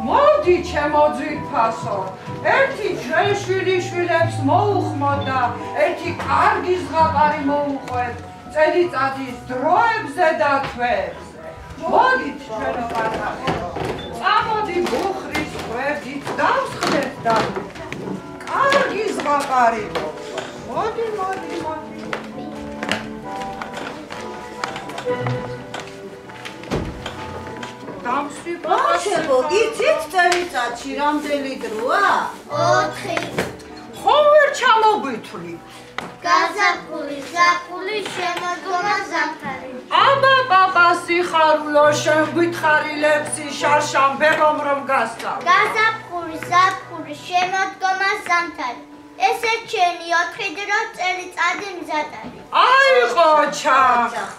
მოდი ჩემო ძვირფასო, ერთი შვილიშვილებს მოუხმოდ და ერთი კარგი ზღაპარი მოუყვეთ წელიწადის დროებზე და თვეებზე. მოდით ჩვენო პატარებო, წამოდი ბუხრის გვერდით დავსხდეთ და კარგი ზღაპარი მოუყვეთ. მოდი. ბავშვებო, იცით წელიწადში რამდენი დროა? 4. ხო ვერ ჩამოგვითვლი? გაზაფხული, ზაფხული, შემოდგომა, ზამთარი. აბა პაპა სიხარულო, შენ გითხარი ლექსი შარშამბე რომ გასწავლ. გაზაფხული, ზაფხული, შემოდგომა, ზამთარი. ესე ჩემი 4 დრო წელიწადი მზადარი. აი ყოჩა.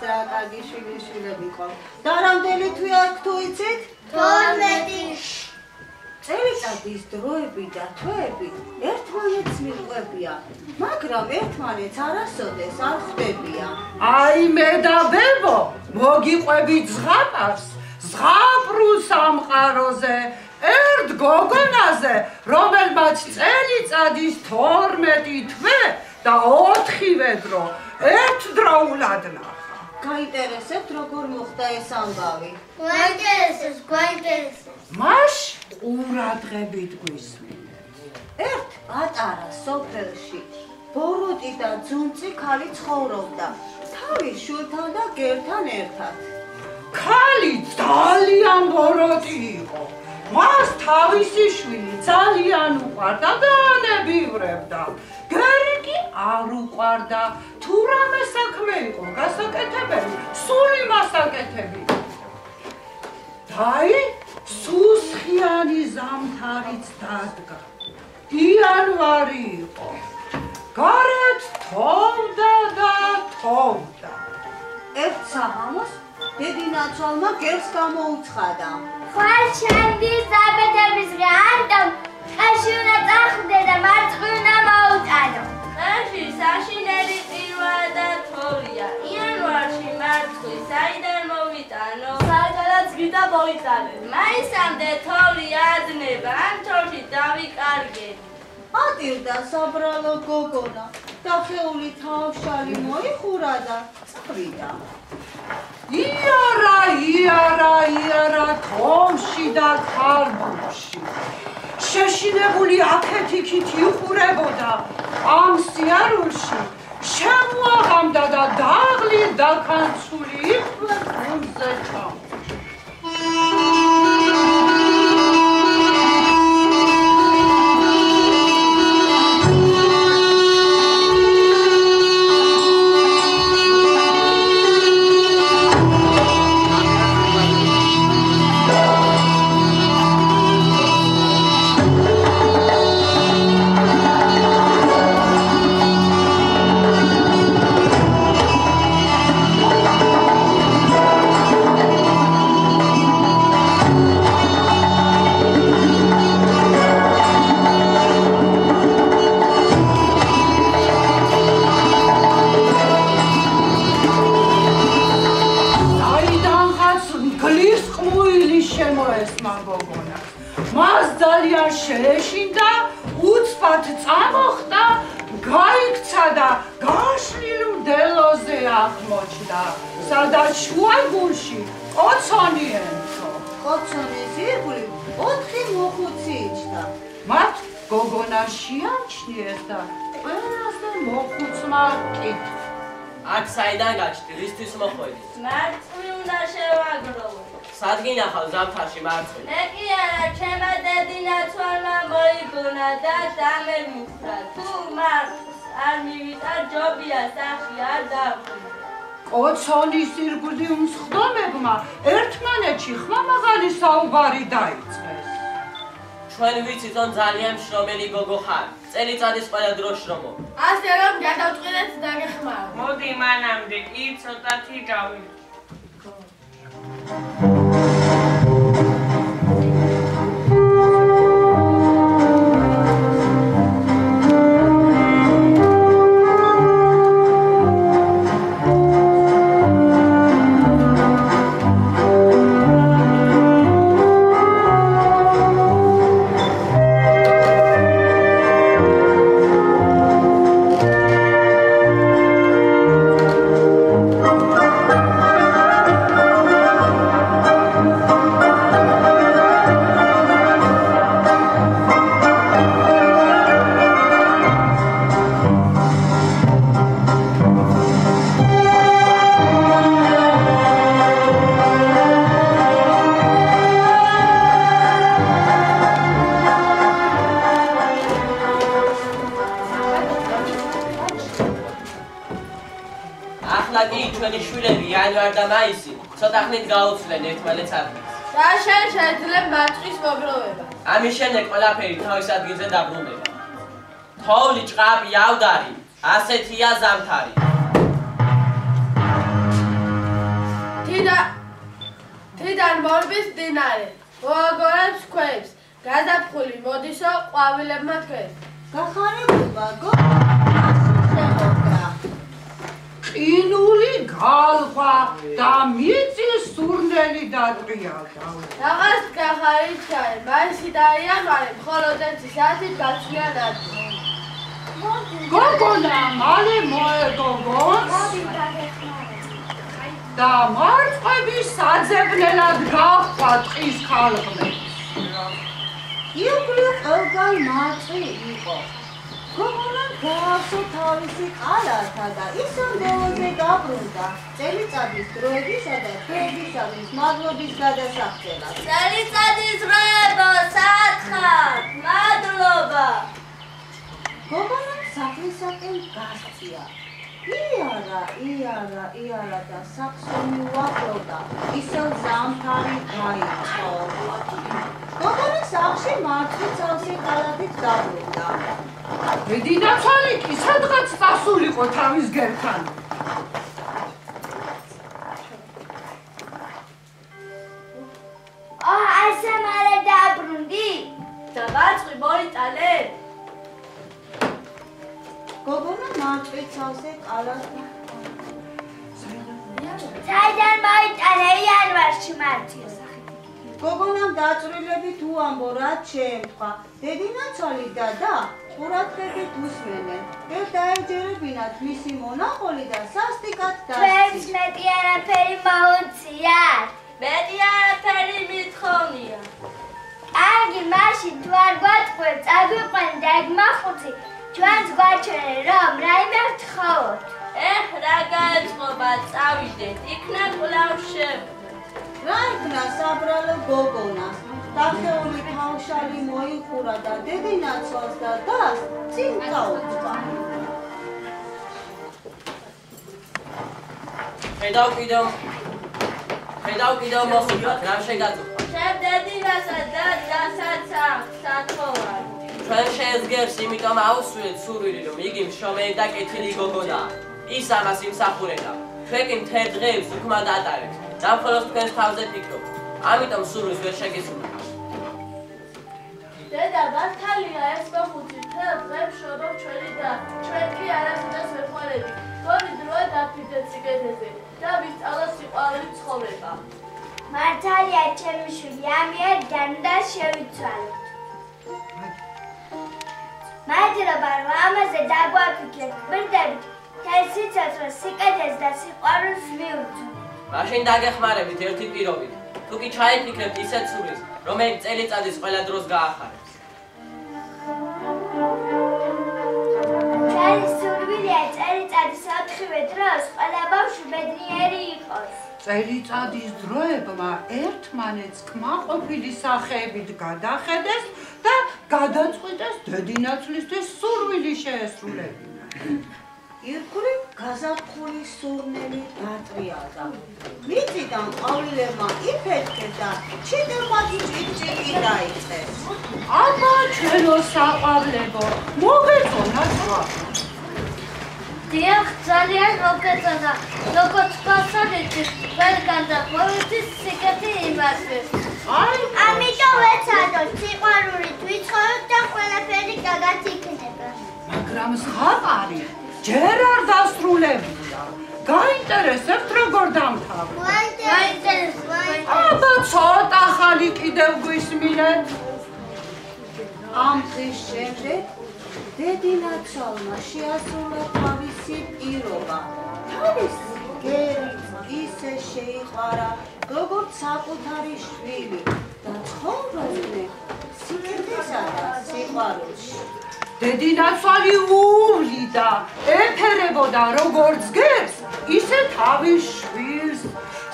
რა კარგი შვილიშვილები ყო. და რამდენი თვე აქვს თუ იცით? 12. წელიწადის დროები და თვეები ერთმანეთს მიყვებიან, მაგრამ ერთმანეთს არასოდეს არ ხვდებიან. აი მე და ბებო, მოგიყვებით ზღაპარს, ზღაპრულ სამყაროზე, ერთ გოგონაზე, რომელმაც წელიწადის 12 თვე და 4 დრო ერთდროულად ნახა. გაინტერესებთ როგორ მოხდა ეს ამბავი? გვაინტერესებს. მაშ ყურადღებით გვისმინეთ. ერთ პატარა სოფელში ბოროტი და ძუნწი ქალი ცხოვრობდა, თავის შვილთან და გერთან ერთად. ქალი ძალიან ბოროტი იყო. მას თავისი შვილი ძალიან უყვარდა და ანებივრებდა. გერი კი არ უყვარდა, თუ რამე საქმე იყო გასაკეთებელი, სული მასაკეთები. დაი სუსხიანი ზამთარიც დადგა. იანვარი იყო. გარეთ თოვდა და თოვდა. ერთ საღამოს დედინაცვალმა გერს გამოუცხადა. ხვალ ჩემთვის დაბედების დღე ამიტომ ტყეში უნდა წახვიდე და მარწყვლი უნდა მოუტანო. ტყეში საშინელი წირვა და თოვლია. იანვარში მარწყვლი საიდან მოვიტანო? საიდანაც გიდა მოიტანე. მაისამდე თოვლი ადნება, ამ თოვლში დავიკარგები. ატირდა საბრალო გოგონა და ხეული თავშალი მოიხურა და წავიდა. იარა თომში და ქარბულში. შეშინებული აქეთ-იქით იყურებოდა ამ სიარულში, შემოაღამდა და დაღლით დაქანცული იყვნენ გულზე ჩამოშ. მას ძალიან შეეშინდა, უცბად წამოხდა, გაიქცა და გაშლილ მდელოზე აღმოჩნდა, სადაც შუაგულში კოცონი ენთო. კოცონის ირგვლივ 4 მოხუცი იჯდა. მათ გოგონა შეამჩნიეს და ყველაზე მოხუცმა კითხა. აქ საიდან გაჩნდი, რისთვის მოხვედით? მარწყვლი უნდა შევაგროვო. სად გინახავ ზამთარში მარწყვლი? მე კი არა, ჩემმა დედინაცვალმა მოიგონა და დამემუხრა. თუ მარწყვლს არ მივიტან, ჯობია სახი არ დავხვიდე. კოცონის ირგვლივ მსხდომებმა ერთმანეთში ხმამაღალი საუბარი დაიწყეს. ჩვენ ვიცით, რომ ძალიან მშრომელი გოგო ხარ. წელიწადის ყველა დრო შრომობ. ასე რომ გადავწყდეთ და გეხმარო. მოდი მანამდე კი ცოტათი გავიგო. გარდა მაისი, ცოტა ხნით გაუცვლენ ერთმანეთს ადგილს. და შენ შეძლებ მარწყვის მოგროვება. ამის შემდეგ ყველაფერი თავის ადგილზე დაბრუნდება. თოვლი, ჭყაპი, ავდარი, ასეთია ზამთარი. თიდან მორბის დინარე, მოაგორებს ქვებს, გადაფხული მოდისო ყვავილებმა თქვენ. გახარებულება გოგონა ყინული გალღა და მიწის სურნელი დადრიალდა. რაღაც გახარით ჩარე, მაისი და იანვარი მხოლოდ ერთი საათით გაცვლიან ადგილს. გოგონა მალე მოეგოგონს და მარწყვის საძებნელად გაჰყვა ტყის ქალღმერს. ირგვლივ ყველგან მარწყი იყო. გოგონამ გააცო თავისი ყალათა და ისევ დევონზე გაბრუნდა წელიწადის დროებისა და დღეებისათვის მადლობის გადასახდელად. წელიწადის დროებო, სათხარ, მადლობა. გოგონამ საფლისაკენ გასწია. იარა და საქსონი უახლოვდა, ისევ ზამთარი გაიწყო. გოგონა სახლში მარწყვის ცალსი ყალათით დაბრუნდა. დედინაცალი კი სადღაც წასულიყო თავის გერთან. ასე მალე დაბრუნდი? და მარწყი მორიტანე? გოგონა მარწყვის ცალსი ყალათით საიდან მოიტანე იანვარში მარცხის? გოგონამ დაწვრილებით უამბო, რაც შეემთხვა. დედინაცალი და და ყურადღებით უსმენენ. ვერ დაეჯერებინათ მისი მონაყოლი და სასტიკად ჩვენს დასცი. მეტი არაფერი მოუწიათ. მეტი არაფერი მithonია. კარგი, მაშინ თუ არ გვატყუებთ, აგვიყვანეთ და ეგ მახუცი, ჩვენს გვაჩვენე, რომ რაიმე ვთხოვოთ. რა გაეწყობა, წავიდეთ, იქნა კვლავ შევდეთ. რა იქნა საბრალო გოგონას? დახეული თავშალი მოიხურა და დედინაცვალს და დას წინ წაუწყა. ხედავ კიდევ მოსულიყავ, რა შეგაწუხა? შენ დედინასა და დასაც სათხოვარ. ჩვენ შეესგერს, იმიტომ აუსვიეთ სურვილი, რომ იგი მშრომელი და კეთილი გოგონაა. ის ამას იმსახურებდა. ჩვენ კი მთელ დღეებს უქმად ატარებთ და მხოლოდ თქვენს თავზე ფიქრობთ. ამიტომ სურვილს ვერ შეგეცნობთ. დედა, მართალია ეს მოხუცი მთელ დღეს შრომობს ჩვენი და ჩვენ კი არასოდეს ვერ ხვალებით. თორე დროა დაფიდეთ სიკეთეზე და ვისწავლა სიყვარული ცხოვრება. მართალია ჩემი შვილი, ამიერიდან უნდა შევიცვალოთ. მადლობა, რომ ამაზე დაგვაფიქრეთ. გვერდებით თელ სიცოცხლეს, სიკეთეს და სიყვარულს მივუძვნით. მაშინ დაგეხმარებით ერთი პირობით. თუ კი ჩაიფიქრებთ ისეთ სურვილს, რომელიც წელიწადის ყველა დროს გაახარებს. ჩვენი სურვილია წელიწადის 4-ვე დროს ყველა ბავშვი ბედნიერი იყოს. წელიწადის დროებმა ერთმანეთს კმაყოფილი სახეებით გადახედეს და გადაწყვიტეს დედინაცლისთვის სურვილი შეესრულებინა. ირგვლივ გაზაფხული სურნელი დატრიალდა. მიწიდან ყვავილებმა იფეთქეს და ჩიტელმაგი ჭიჭიკი დაიწყეს. აბა ჩვენო საყვავლებო, მოგეწონა სხვა. დიახ, ძალიან მოგეწონა. როგორც გასაგებია, ყველგან და ყოველთვის სიკეთე იმასვეს. ამიტომ ვეცადოთ, სიყვარულით ვიცხოვროთ და ყველაფერი კარგად იქნება. მაგრამ ზღაპარი ჯერ არ დასრულებულა. გაინტერესებთ როგორ დამთავრდა? გაინტერესებს. აბა ცოტა ხანი კიდევ გვისმინეთ. ამ დღის შემდეგ დედინაცვალმა შეასრულა თავისი პირობა. თავის გერით ისე შეიყვარა, როგორც საკუთარი შვილი და ცხოვრობდნენ სიკეთესა და სიყვარულში. დედინაცვალი უვლიდა, ეფერებოდა როგორც გერს, ისე თავის შვილს.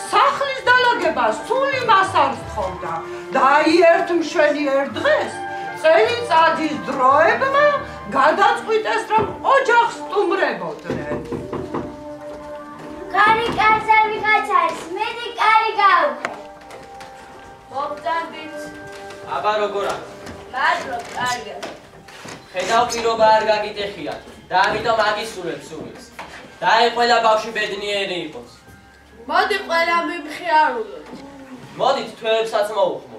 სახლის დალაგება სული მას არ სთხოვდა და ერთ მშვენიერ დღეს წელიწადის დროებმა გადაწყვიტეს, რომ ოჯახს სტუმრებოდნენ. კარი კარზე ვიღაც არის, მეტი კარი გავუქრე. მოგწანდით. აბა როგორ არის? მადლობ, კარგად. ხედავ პირობა არ გაგიტეხიათ და ამიტომ აგისურვებ სულს. და აი ყველა ბავშვი ბედნიერი იყოს. მოდი ყველა მიმხიარულოთ. მოდით თვეებსაც მოუხმოთ.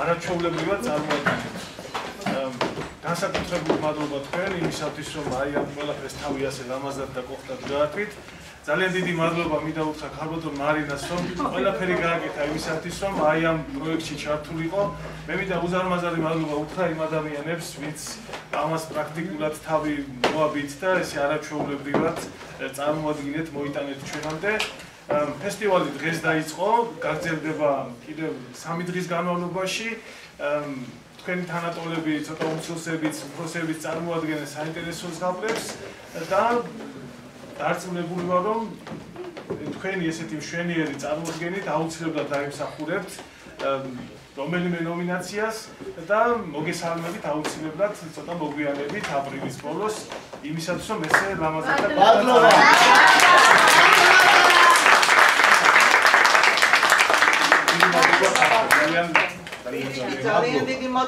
არაჩვეულებრივად წარმოადგენთ. განსაკუთრებულ მადლობა თქვენ იმისათვის, რომ აი ამ ყველაფერს თავი ასე ლამაზად და კოხტად გაათვით. ძალიან დიდი მადლობა მინდა უთხრა ქალბატონ მარინას, რომ ყველაფერი გააკეთა იმისათვის, რომ აი ამ პროექტში ჩართულიყო. მე მინდა უზარმაზარი მადლობა უთხრა იმ ადამიანებს, ვინც ამას პრაქტიკულად თავი მოაბით და ესე არაჩვეულებრივად წარმოადგინეთ, მოიტანეთ ჩვენამდე. ფესტივალი დღეს დაიწყო, გაგრძელდება კიდევ 3 დღის განმავლობაში. თქვენი თანატოლები, ცოტა უმცროსებიც, უფროსებიც წარმოადგენენ საინტერესო ზღაპრებს და დარწმუნებული ვარ, რომ თქვენი ესეთი მშვენიერი წარმოდგენით აუცილებლად დაიმსახურებთ რომელიმე ნომინაციას და მოგესალმებით აუცილებლად ცოტა მოგვიანებით აპრილის ბოლოს იმისათვის, რომ ესე ლამაზად და მადლობა. ძალიან დიდი მადლობა.